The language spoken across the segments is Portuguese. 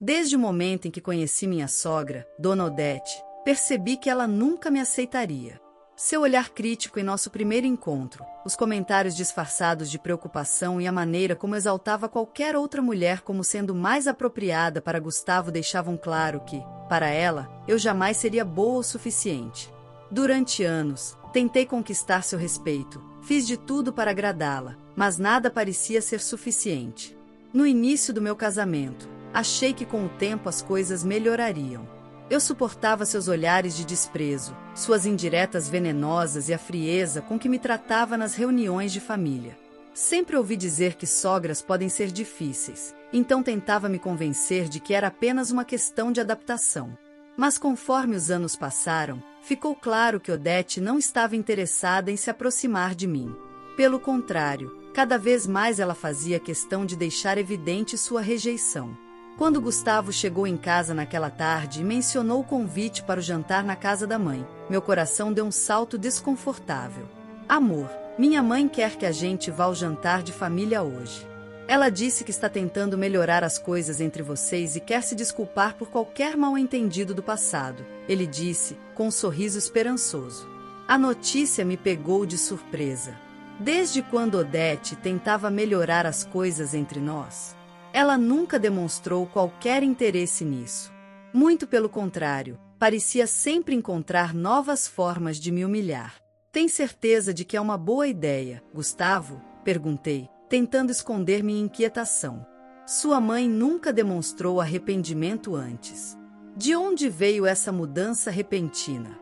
Desde o momento em que conheci minha sogra, Dona Odete, percebi que ela nunca me aceitaria. Seu olhar crítico em nosso primeiro encontro, os comentários disfarçados de preocupação e a maneira como exaltava qualquer outra mulher como sendo mais apropriada para Gustavo deixavam claro que, para ela, eu jamais seria boa o suficiente. Durante anos, tentei conquistar seu respeito, fiz de tudo para agradá-la, mas nada parecia ser suficiente. No início do meu casamento, achei que com o tempo as coisas melhorariam. Eu suportava seus olhares de desprezo, suas indiretas venenosas e a frieza com que me tratava nas reuniões de família. Sempre ouvi dizer que sogras podem ser difíceis, então tentava me convencer de que era apenas uma questão de adaptação. Mas conforme os anos passaram, ficou claro que Odete não estava interessada em se aproximar de mim. Pelo contrário, cada vez mais ela fazia questão de deixar evidente sua rejeição. Quando Gustavo chegou em casa naquela tarde e mencionou o convite para o jantar na casa da mãe, meu coração deu um salto desconfortável. Amor, minha mãe quer que a gente vá ao jantar de família hoje. Ela disse que está tentando melhorar as coisas entre vocês e quer se desculpar por qualquer mal-entendido do passado, ele disse, com um sorriso esperançoso. A notícia me pegou de surpresa. Desde quando Odete tentava melhorar as coisas entre nós? Ela nunca demonstrou qualquer interesse nisso. Muito pelo contrário, parecia sempre encontrar novas formas de me humilhar. Tem certeza de que é uma boa ideia, Gustavo? Perguntei, tentando esconder minha inquietação. Sua mãe nunca demonstrou arrependimento antes. De onde veio essa mudança repentina?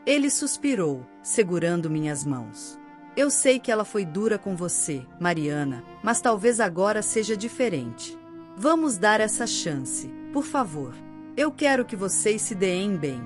Ele suspirou, segurando minhas mãos. Eu sei que ela foi dura com você, Mariana, mas talvez agora seja diferente. Vamos dar essa chance, por favor. Eu quero que vocês se deem bem.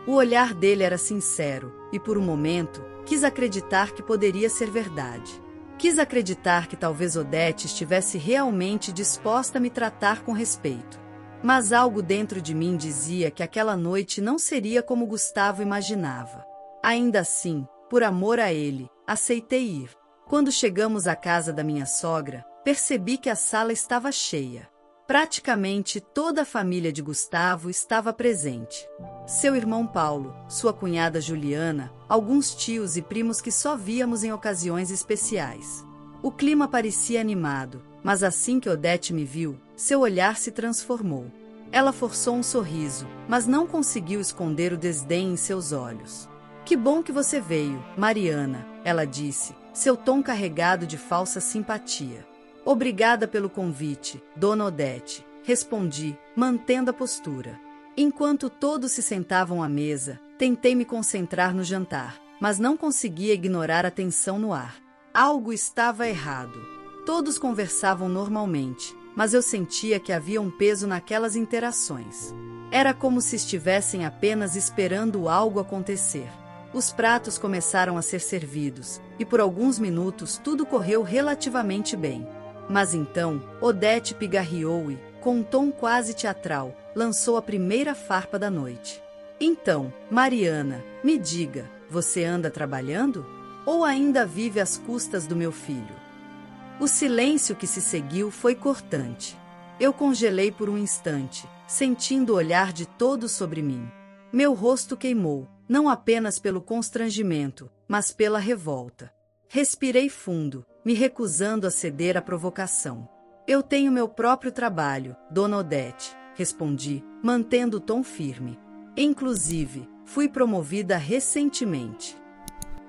O olhar dele era sincero, e por um momento, quis acreditar que poderia ser verdade. Quis acreditar que talvez Odete estivesse realmente disposta a me tratar com respeito. Mas algo dentro de mim dizia que aquela noite não seria como Gustavo imaginava. Ainda assim, por amor a ele, aceitei ir. Quando chegamos à casa da minha sogra, percebi que a sala estava cheia. Praticamente toda a família de Gustavo estava presente. Seu irmão Paulo, sua cunhada Juliana, alguns tios e primos que só víamos em ocasiões especiais. O clima parecia animado, mas assim que Odete me viu, seu olhar se transformou. Ela forçou um sorriso, mas não conseguiu esconder o desdém em seus olhos. Que bom que você veio, Mariana, ela disse, seu tom carregado de falsa simpatia. Obrigada pelo convite, Dona Odete, respondi, mantendo a postura. Enquanto todos se sentavam à mesa, tentei me concentrar no jantar, mas não conseguia ignorar a tensão no ar. Algo estava errado. Todos conversavam normalmente, mas eu sentia que havia um peso naquelas interações. Era como se estivessem apenas esperando algo acontecer. Os pratos começaram a ser servidos, e por alguns minutos tudo correu relativamente bem. Mas então, Odete pigarreou e, com um tom quase teatral, lançou a primeira farpa da noite. Então, Mariana, me diga, você anda trabalhando? Ou ainda vive às custas do meu filho? O silêncio que se seguiu foi cortante. Eu congelei por um instante, sentindo o olhar de todos sobre mim. Meu rosto queimou, não apenas pelo constrangimento, mas pela revolta. Respirei fundo, me recusando a ceder à provocação. Eu tenho meu próprio trabalho, Dona Odete, respondi, mantendo o tom firme. Inclusive, fui promovida recentemente.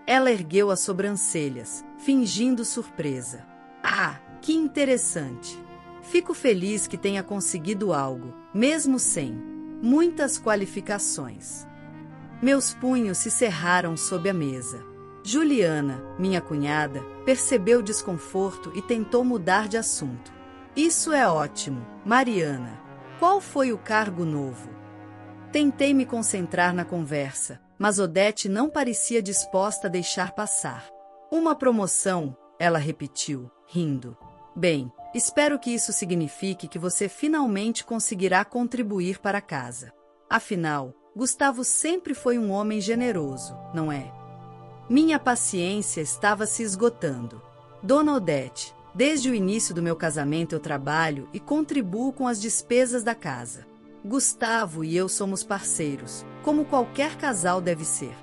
Ela ergueu as sobrancelhas, fingindo surpresa. Ah, que interessante! Fico feliz que tenha conseguido algo, mesmo sem muitas qualificações. Meus punhos se cerraram sob a mesa. Juliana, minha cunhada, percebeu o desconforto e tentou mudar de assunto. Isso é ótimo, Mariana. Qual foi o cargo novo? Tentei me concentrar na conversa, mas Odete não parecia disposta a deixar passar. Uma promoção, ela repetiu, rindo. Bem, espero que isso signifique que você finalmente conseguirá contribuir para a casa. Afinal, Gustavo sempre foi um homem generoso, não é? Minha paciência estava se esgotando. Dona Odete, Desde o início do meu casamento eu trabalho e contribuo com as despesas da casa. Gustavo e eu somos parceiros, como qualquer casal deve ser.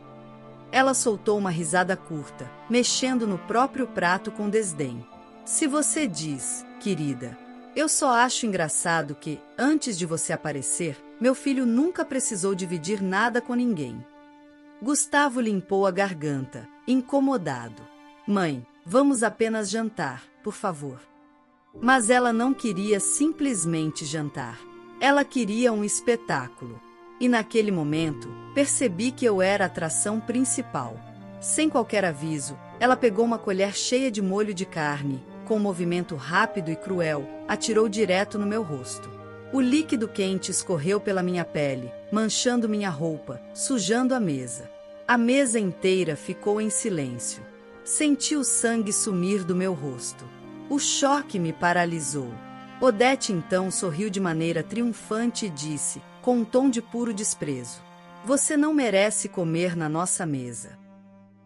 Ela soltou uma risada curta, mexendo no próprio prato com desdém. Se você diz, querida, eu só acho engraçado que, antes de você aparecer, meu filho nunca precisou dividir nada com ninguém. Gustavo limpou a garganta, incomodado. Mãe, vamos apenas jantar, por favor. Mas ela não queria simplesmente jantar. Ela queria um espetáculo. E naquele momento, percebi que eu era a atração principal. Sem qualquer aviso, ela pegou uma colher cheia de molho de carne, com um movimento rápido e cruel, atirou direto no meu rosto. O líquido quente escorreu pela minha pele, manchando minha roupa, sujando a mesa. A mesa inteira ficou em silêncio. Senti o sangue sumir do meu rosto. O choque me paralisou. Odete então sorriu de maneira triunfante e disse, com um tom de puro desprezo: você não merece comer na nossa mesa.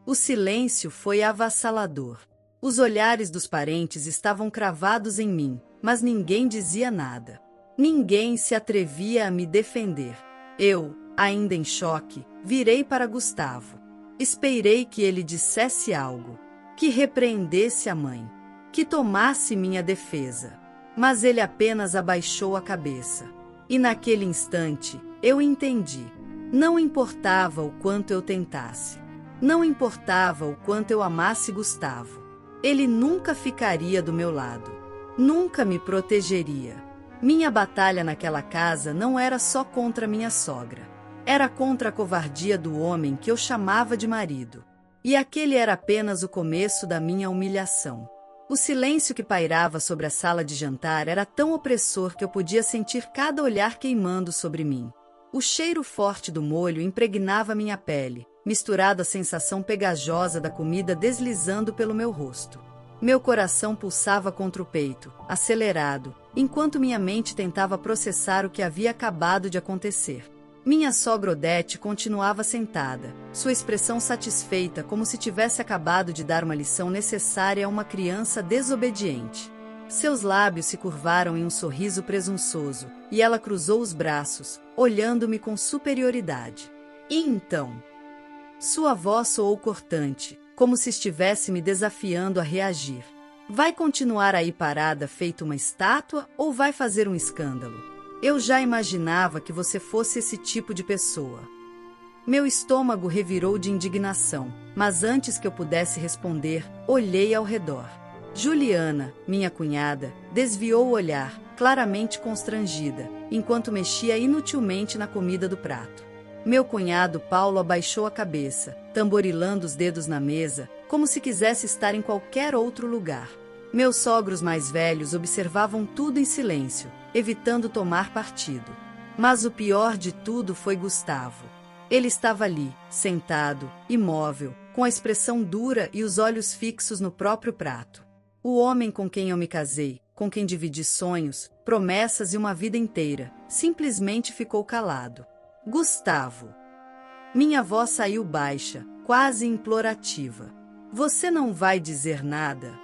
O silêncio foi avassalador. Os olhares dos parentes estavam cravados em mim, mas ninguém dizia nada. Ninguém se atrevia a me defender. Eu, ainda em choque, virei para Gustavo. Esperei que ele dissesse algo, que repreendesse a mãe, que tomasse minha defesa. Mas ele apenas abaixou a cabeça. E naquele instante, eu entendi. Não importava o quanto eu tentasse. Não importava o quanto eu amasse Gustavo. Ele nunca ficaria do meu lado. Nunca me protegeria. Minha batalha naquela casa não era só contra minha sogra. Era contra a covardia do homem que eu chamava de marido. E aquele era apenas o começo da minha humilhação. O silêncio que pairava sobre a sala de jantar era tão opressor que eu podia sentir cada olhar queimando sobre mim. O cheiro forte do molho impregnava minha pele, misturado à sensação pegajosa da comida deslizando pelo meu rosto. Meu coração pulsava contra o peito, acelerado, enquanto minha mente tentava processar o que havia acabado de acontecer. Minha sogra Odete continuava sentada, sua expressão satisfeita como se tivesse acabado de dar uma lição necessária a uma criança desobediente. Seus lábios se curvaram em um sorriso presunçoso, e ela cruzou os braços, olhando-me com superioridade. E então? Sua voz soou cortante, como se estivesse me desafiando a reagir. Vai continuar aí parada feito uma estátua ou vai fazer um escândalo? Eu já imaginava que você fosse esse tipo de pessoa. Meu estômago revirou de indignação, mas antes que eu pudesse responder, olhei ao redor. Juliana, minha cunhada, desviou o olhar, claramente constrangida, enquanto mexia inutilmente na comida do prato. Meu cunhado Paulo abaixou a cabeça, tamborilando os dedos na mesa, como se quisesse estar em qualquer outro lugar. Meus sogros mais velhos observavam tudo em silêncio, evitando tomar partido. Mas o pior de tudo foi Gustavo. Ele estava ali, sentado, imóvel, com a expressão dura e os olhos fixos no próprio prato. O homem com quem eu me casei, com quem dividi sonhos, promessas e uma vida inteira, simplesmente ficou calado. Gustavo. Minha voz saiu baixa, quase implorativa. Você não vai dizer nada?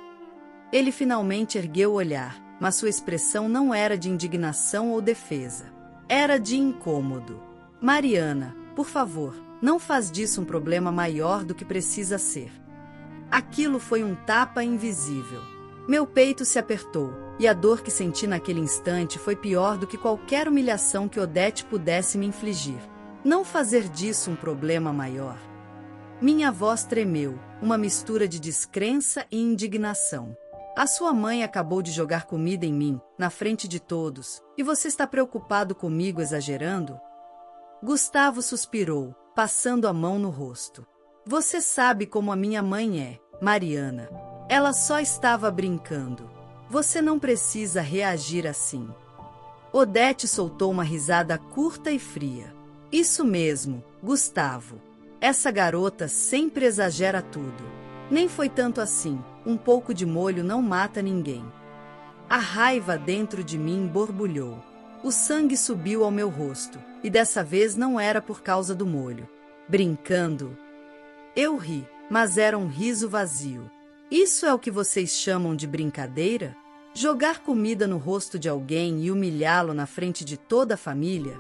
Ele finalmente ergueu o olhar, mas sua expressão não era de indignação ou defesa. Era de incômodo. Mariana, por favor, não faz disso um problema maior do que precisa ser. Aquilo foi um tapa invisível. Meu peito se apertou, e a dor que senti naquele instante foi pior do que qualquer humilhação que Odete pudesse me infligir. Não fazer disso um problema maior. Minha voz tremeu, uma mistura de descrença e indignação. A sua mãe acabou de jogar comida em mim, na frente de todos, e você está preocupado comigo exagerando? Gustavo suspirou, passando a mão no rosto. Você sabe como a minha mãe é, Mariana. Ela só estava brincando. Você não precisa reagir assim. Odete soltou uma risada curta e fria. Isso mesmo, Gustavo. Essa garota sempre exagera tudo. Nem foi tanto assim, um pouco de molho não mata ninguém. A raiva dentro de mim borbulhou. O sangue subiu ao meu rosto, e dessa vez não era por causa do molho. Brincando. Eu ri, mas era um riso vazio. Isso é o que vocês chamam de brincadeira? Jogar comida no rosto de alguém e humilhá-lo na frente de toda a família?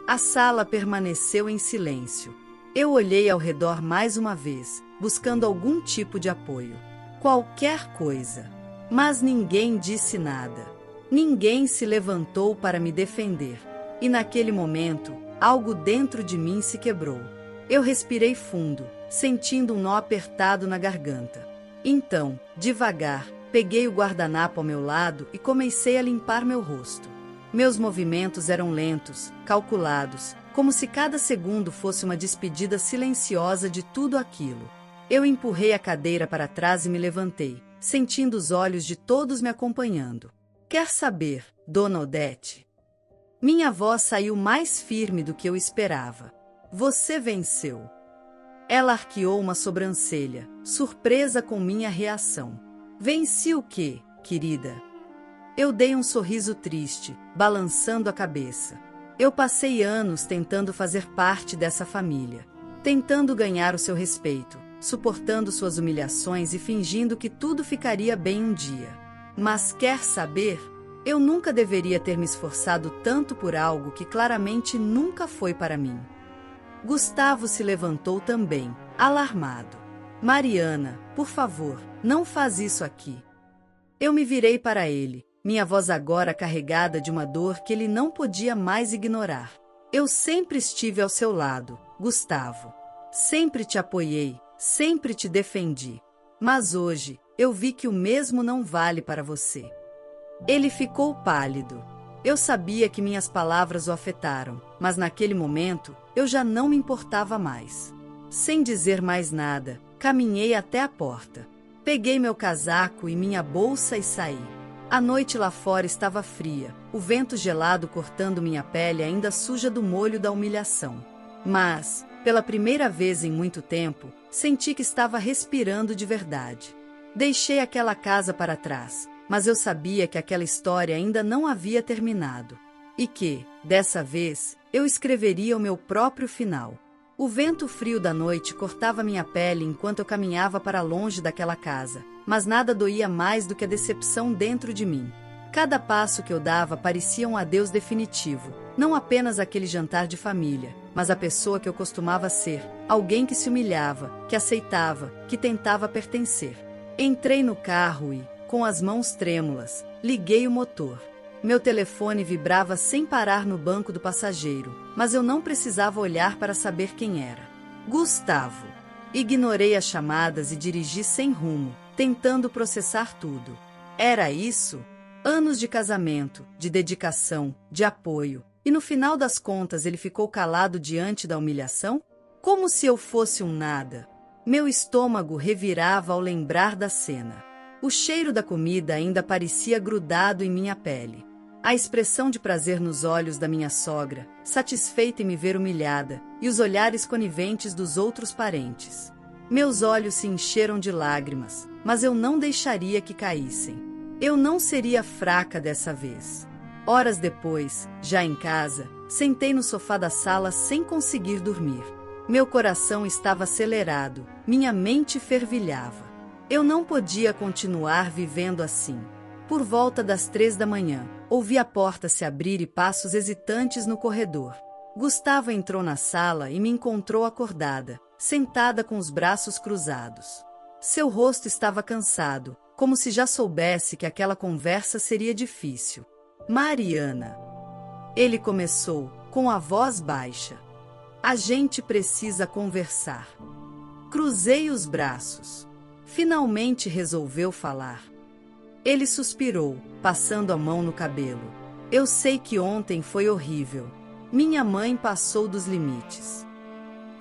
A sala permaneceu em silêncio. Eu olhei ao redor mais uma vez, buscando algum tipo de apoio. Qualquer coisa. Mas ninguém disse nada. Ninguém se levantou para me defender. E naquele momento, algo dentro de mim se quebrou. Eu respirei fundo, sentindo um nó apertado na garganta. Então, devagar, peguei o guardanapo ao meu lado e comecei a limpar meu rosto. Meus movimentos eram lentos, calculados, como se cada segundo fosse uma despedida silenciosa de tudo aquilo. Eu empurrei a cadeira para trás e me levantei, sentindo os olhos de todos me acompanhando. Quer saber, Dona Odete? Minha voz saiu mais firme do que eu esperava. Você venceu. Ela arqueou uma sobrancelha, surpresa com minha reação. Venci o quê, querida? Eu dei um sorriso triste, balançando a cabeça. Eu passei anos tentando fazer parte dessa família, tentando ganhar o seu respeito, suportando suas humilhações e fingindo que tudo ficaria bem um dia. Mas quer saber? Eu nunca deveria ter me esforçado tanto por algo que claramente nunca foi para mim. Gustavo se levantou também, alarmado. Mariana, por favor, não faz isso aqui. Eu me virei para ele, minha voz agora carregada de uma dor que ele não podia mais ignorar. Eu sempre estive ao seu lado, Gustavo. Sempre te apoiei, sempre te defendi. Mas hoje, eu vi que o mesmo não vale para você. Ele ficou pálido. Eu sabia que minhas palavras o afetaram, mas naquele momento, eu já não me importava mais. Sem dizer mais nada, caminhei até a porta. Peguei meu casaco e minha bolsa e saí. A noite lá fora estava fria, o vento gelado cortando minha pele ainda suja do molho da humilhação. Mas, pela primeira vez em muito tempo, senti que estava respirando de verdade. Deixei aquela casa para trás, mas eu sabia que aquela história ainda não havia terminado. E que, dessa vez, eu escreveria o meu próprio final. O vento frio da noite cortava minha pele enquanto eu caminhava para longe daquela casa, mas nada doía mais do que a decepção dentro de mim. Cada passo que eu dava parecia um adeus definitivo, não apenas aquele jantar de família, mas a pessoa que eu costumava ser, alguém que se humilhava, que aceitava, que tentava pertencer. Entrei no carro e, com as mãos trêmulas, liguei o motor. Meu telefone vibrava sem parar no banco do passageiro, mas eu não precisava olhar para saber quem era. Gustavo. Ignorei as chamadas e dirigi sem rumo, tentando processar tudo. Era isso? Anos de casamento, de dedicação, de apoio, e no final das contas ele ficou calado diante da humilhação? Como se eu fosse um nada. Meu estômago revirava ao lembrar da cena. O cheiro da comida ainda parecia grudado em minha pele. A expressão de prazer nos olhos da minha sogra, satisfeita em me ver humilhada, e os olhares coniventes dos outros parentes. Meus olhos se encheram de lágrimas, mas eu não deixaria que caíssem. Eu não seria fraca dessa vez. Horas depois, já em casa, sentei no sofá da sala sem conseguir dormir. Meu coração estava acelerado, minha mente fervilhava. Eu não podia continuar vivendo assim. Por volta das 3 da manhã, ouvi a porta se abrir e passos hesitantes no corredor. Gustavo entrou na sala e me encontrou acordada, sentada com os braços cruzados. Seu rosto estava cansado, como se já soubesse que aquela conversa seria difícil. Mariana. Ele começou, com a voz baixa. A gente precisa conversar. Cruzei os braços. Finalmente resolveu falar. Ele suspirou, passando a mão no cabelo. Eu sei que ontem foi horrível. Minha mãe passou dos limites.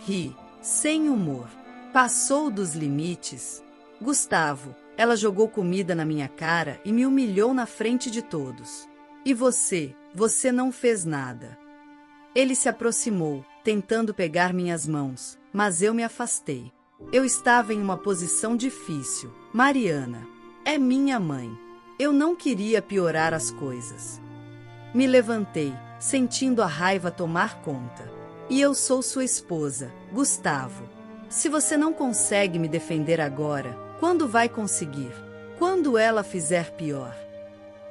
Ri, sem humor. Passou dos limites? Gustavo, ela jogou comida na minha cara e me humilhou na frente de todos. E você não fez nada. Ele se aproximou, tentando pegar minhas mãos, mas eu me afastei. Eu estava em uma posição difícil. Mariana é minha mãe. Eu não queria piorar as coisas. Me levantei, sentindo a raiva tomar conta. E eu sou sua esposa, Gustavo. Se você não consegue me defender agora, Quando vai conseguir? Quando ela fizer pior?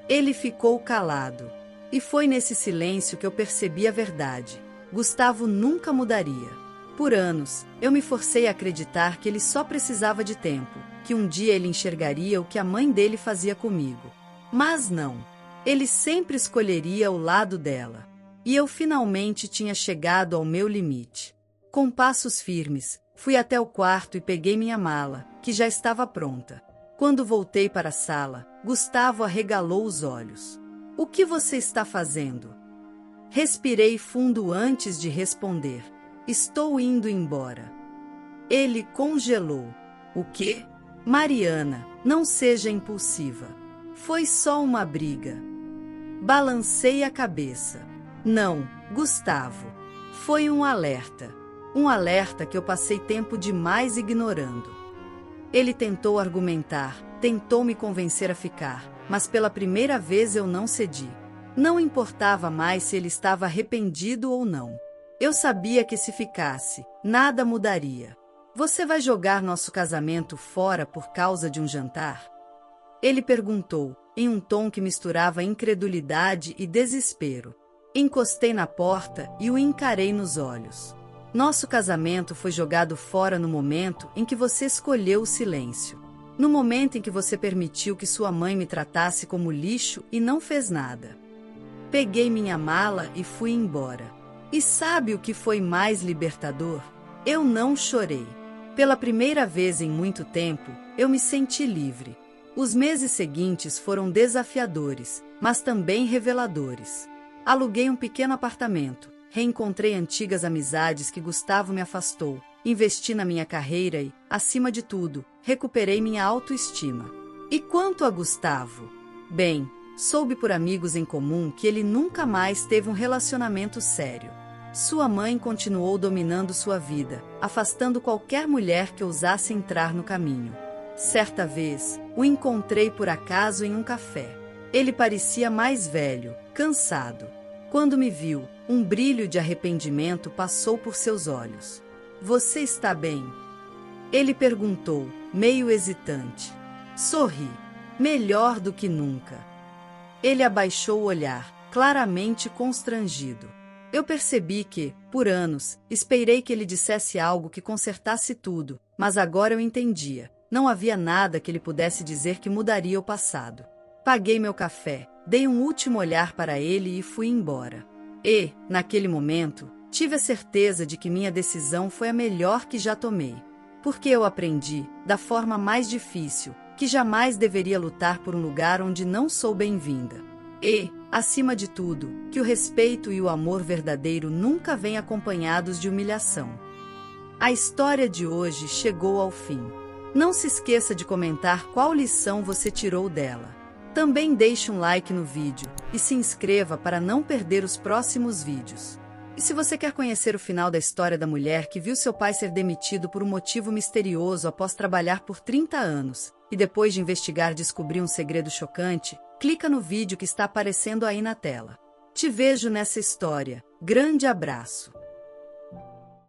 Ele ficou calado. E foi nesse silêncio que eu percebi a verdade. Gustavo nunca mudaria. Por anos, eu me forcei a acreditar que ele só precisava de tempo, que um dia ele enxergaria o que a mãe dele fazia comigo. Mas não. Ele sempre escolheria o lado dela. E eu finalmente tinha chegado ao meu limite. Com passos firmes, fui até o quarto e peguei minha mala, que já estava pronta. Quando voltei para a sala, Gustavo arregalou os olhos. O que você está fazendo? Respirei fundo antes de responder. Estou indo embora. Ele congelou. O quê? Mariana, não seja impulsiva. Foi só uma briga. Balancei a cabeça. Não, Gustavo. Foi um alerta. Um alerta que eu passei tempo demais ignorando. Ele tentou argumentar, tentou me convencer a ficar, mas pela primeira vez eu não cedi. Não importava mais se ele estava arrependido ou não. Eu sabia que se ficasse, nada mudaria. Você vai jogar nosso casamento fora por causa de um jantar? Ele perguntou, em um tom que misturava incredulidade e desespero. Encostei na porta e o encarei nos olhos. Nosso casamento foi jogado fora no momento em que você escolheu o silêncio. No momento em que você permitiu que sua mãe me tratasse como lixo e não fez nada. Peguei minha mala e fui embora. E sabe o que foi mais libertador? Eu não chorei. Pela primeira vez em muito tempo, eu me senti livre. Os meses seguintes foram desafiadores, mas também reveladores. Aluguei um pequeno apartamento, reencontrei antigas amizades que Gustavo me afastou, investi na minha carreira e, acima de tudo, recuperei minha autoestima. E quanto a Gustavo? Bem, soube por amigos em comum que ele nunca mais teve um relacionamento sério. Sua mãe continuou dominando sua vida, afastando qualquer mulher que ousasse entrar no caminho. Certa vez, o encontrei por acaso em um café. Ele parecia mais velho, cansado. Quando me viu, um brilho de arrependimento passou por seus olhos. Você está bem? Ele perguntou, meio hesitante. Sorri. Melhor do que nunca. Ele abaixou o olhar, claramente constrangido. Eu percebi que, por anos, esperei que ele dissesse algo que consertasse tudo, mas agora eu entendia. Não havia nada que ele pudesse dizer que mudaria o passado. Paguei meu café, dei um último olhar para ele e fui embora. E, naquele momento, tive a certeza de que minha decisão foi a melhor que já tomei. Porque eu aprendi, da forma mais difícil, que jamais deveria lutar por um lugar onde não sou bem-vinda. E, acima de tudo, que o respeito e o amor verdadeiro nunca vêm acompanhados de humilhação. A história de hoje chegou ao fim. Não se esqueça de comentar qual lição você tirou dela. Também deixe um like no vídeo e se inscreva para não perder os próximos vídeos. E se você quer conhecer o final da história da mulher que viu seu pai ser demitido por um motivo misterioso após trabalhar por 30 anos, e depois de investigar descobrir um segredo chocante, clica no vídeo que está aparecendo aí na tela. Te vejo nessa história. Grande abraço!